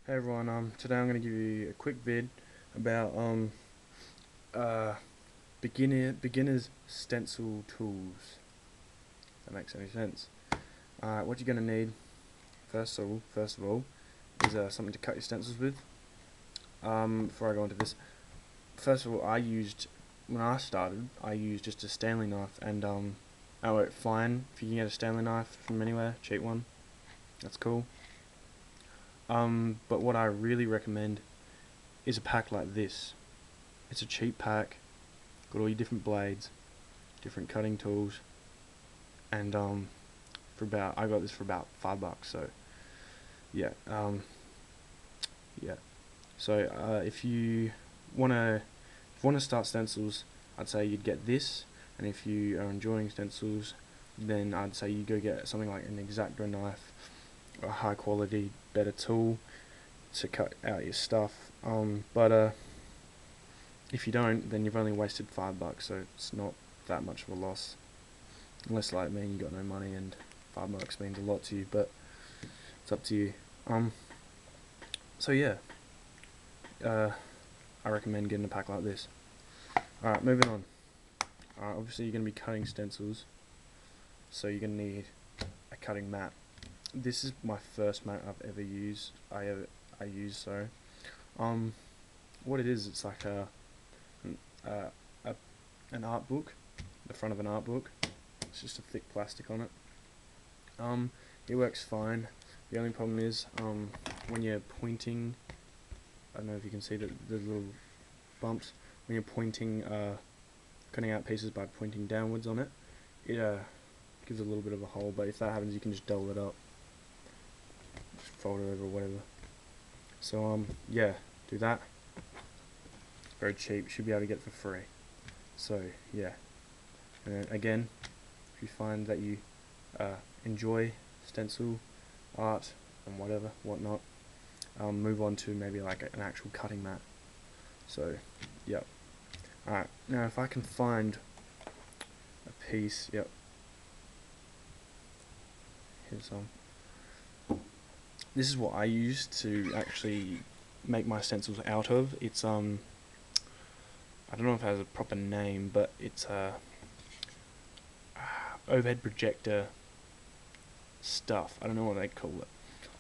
Hey everyone, today I'm going to give you a quick vid about uh, beginners stencil tools. If that makes any sense. What you're going to need first of all, is something to cut your stencils with. Before I go into this, first of all, when I started, I used just a Stanley knife, and that worked fine. If you can get a Stanley knife from anywhere, cheap one, that's cool. But what I really recommend is a pack like this. It's a cheap pack, got all your different blades, different cutting tools, and I got this for about $5. So yeah, yeah. So if you wanna start stencils, I'd say you'd get this, and if you are enjoying stencils, then I'd say you go get something like an X-Acto knife, a high quality, better tool to cut out your stuff. But if you don't, then you've only wasted $5, so it's not that much of a loss. Unless, like me, you got no money and $5 means a lot to you, but it's up to you. So yeah, I recommend getting a pack like this. Alright, moving on. Obviously you're going to be cutting stencils, so you're going to need a cutting mat. This is my first mat I've ever used. What it is, it's like an art book, the front of an art book. It's just a thick plastic on it. It works fine. The only problem is when you're pointing, I don't know if you can see the little bumps. When you're pointing, cutting out pieces by pointing downwards on it, it gives a little bit of a hole. But if that happens, you can just double it up, just fold it over or whatever. So yeah, do that. Very cheap. You should be able to get it for free. So yeah, and again, if you find that you enjoy stencil art and whatnot, move on to maybe like an actual cutting mat. So yep. Alright, now if I can find a piece, yep, here's some. This is what I use to actually make my stencils out of. It's I don't know if it has a proper name, but it's overhead projector stuff. I don't know what they call it,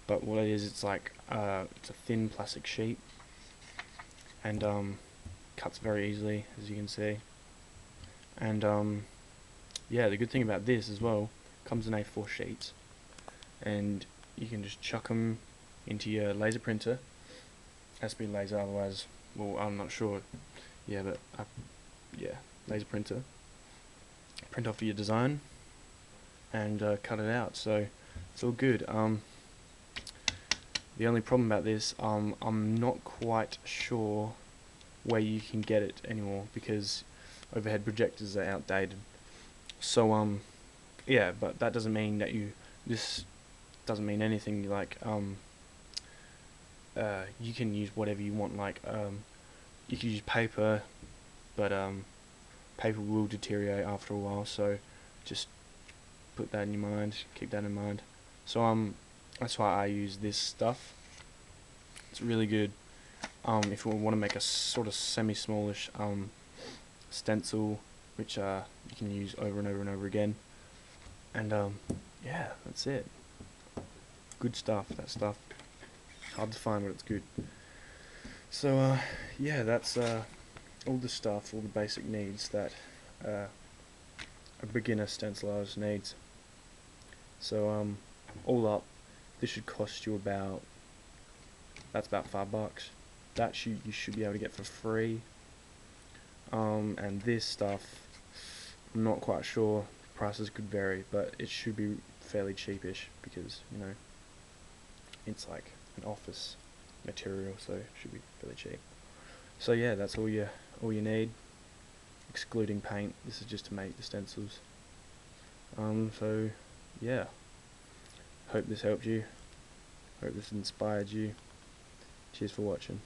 but what it is, it's like it's a thin plastic sheet, and cuts very easily, as you can see. And yeah, the good thing about this as well, comes in A4 sheets, and you can just chuck them into your laser printer. Has to be laser, otherwise, well, I'm not sure. Yeah, but yeah, laser printer. Print off your design and cut it out. So it's all good. The only problem about this, I'm not quite sure where you can get it anymore, because overhead projectors are outdated. So yeah, but that doesn't mean that this doesn't mean anything. Like you can use whatever you want. Like you can use paper, but paper will deteriorate after a while, so just put that in your mind, keep that in mind. So that's why I use this stuff. It's really good if you want to make a sort of semi-smallish stencil, which you can use over and over and over again. And yeah, that's it. Good stuff, that stuff. Hard to find, but it's good. So yeah, that's all the stuff, all the basic needs that a beginner stencil artist needs. So all up, this should cost you about, that's about $5. That you should be able to get for free. And this stuff, I'm not quite sure, prices could vary, but it should be fairly cheapish, because you know it's like an office material, so it should be fairly cheap. So yeah, that's all you need, excluding paint. This is just to make the stencils. So yeah, hope this helped you, hope this inspired you. Cheers for watching.